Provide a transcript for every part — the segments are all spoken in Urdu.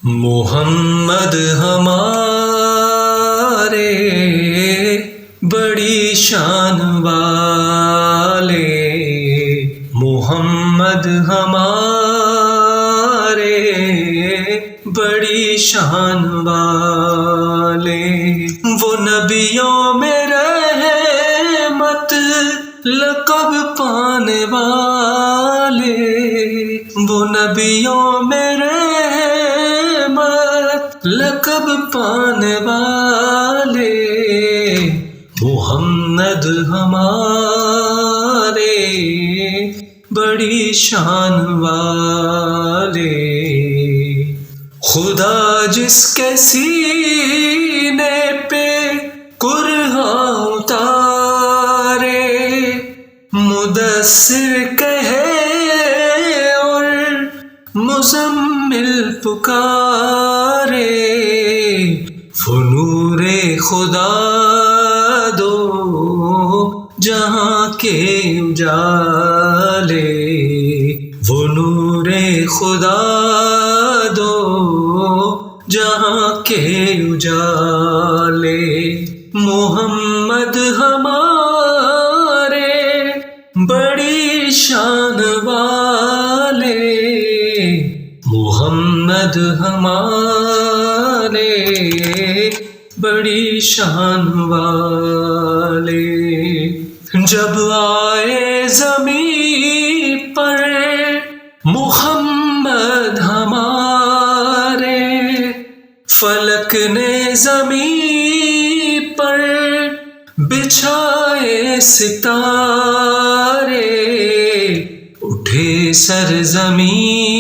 محمد ہمارے بڑی شان والے، محمد ہمارے بڑی شان والے، وہ نبیوں میں رحمت لقب پانے والے، وہ نبیوں میں رحمت لقب پانے والے، محمد ہمارے بڑی شان والے۔ خدا جس کے سینے پہ قرآن اتارے، مدثر کہے اور مزمل پکارے، وہ نور خدا دو جہاں کے اجالے، وہ نور خدا دو جہاں کے اجالے، محمد ہمارے بڑی شان والے، محمد ہمارے بڑی شان والے۔ جب آئے زمین پر محمد ہمارے، فلک نے زمین پر بچھائے ستارے، اٹھے سرزمین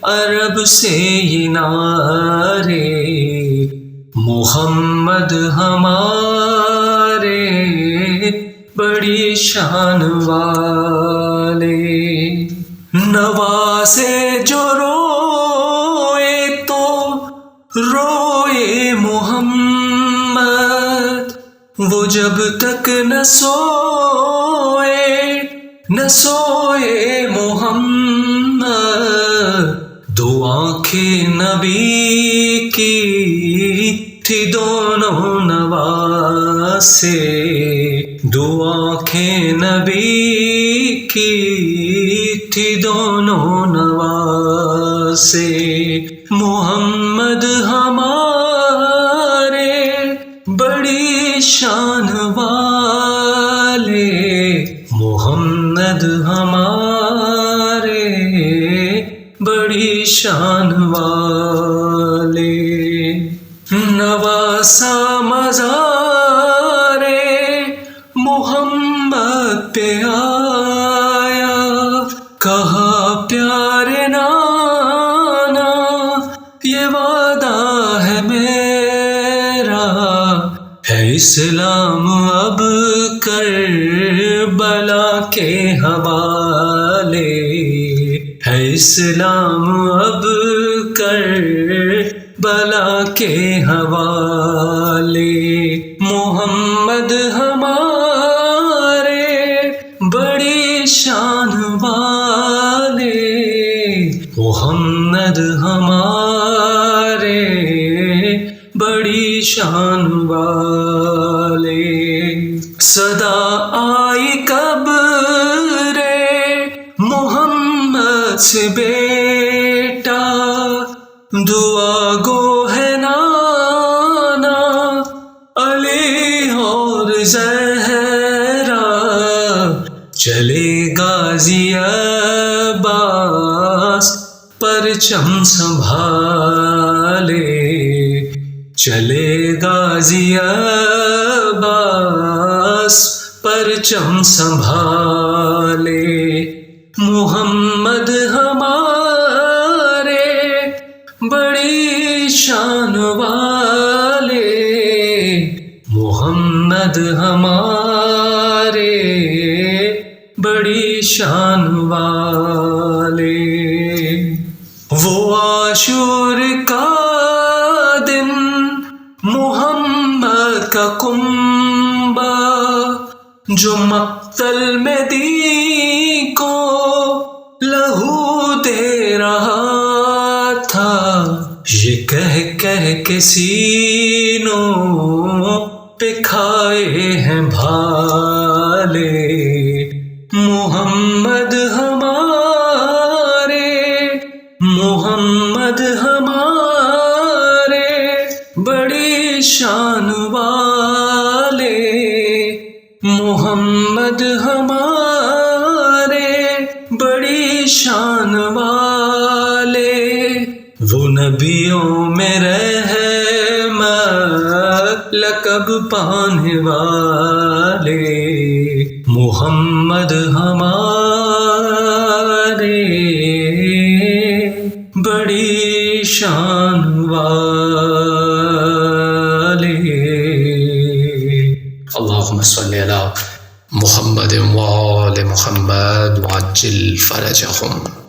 عرب سے یہ نعرے، محمد ہمارے بڑی شان والے۔ نوازے جو روئے تو روئے محمد، وہ جب تک نہ سوئے محمد، دو آنکھیں نبی کی تھی دونوں نواسے، دو آنکھیں نبی کی تھی دونوں نواسے، محمد ہمارے بڑی شان والے، محمد ہمارے بڑی شان والے۔ نواسا مزار محمد پہ آیا، کہا پیارے نانا یہ وعدہ ہے میرا، ہے اسلام اب کربلا کے حوالے، ہے اسلام اب کربلا کے حوالے، محمد ہمارے بڑی شان والے، محمد ہمارے بڑی شان والے۔ صدا آئی قبر محمد سے بیٹا، دعا گو ہے نانا علی اور زہرا، چلے غازی عباس پرچم سنبھالے، چلے غازی عباس پرچم سنبھالے، محمد ہمارے بڑی شان والے، محمد ہمارے بڑی شان والے۔ وہ عاشور کا دن محمد کا کنبہ، جو مقتل میں دی کو لہو دے رہا یہ کہہ کے سینوں پہ کھائے ہیں بھالے، محمد ہمارے، محمد ہمارے بڑی شان والے، محمد ہمارے بڑی شان والے، وہ نبیوں میں رحمت لقب پانے والے، محمد ہمارے بڑی شان والے۔ اللہم صلی علی محمد وآل محمد وعجل فرجہم۔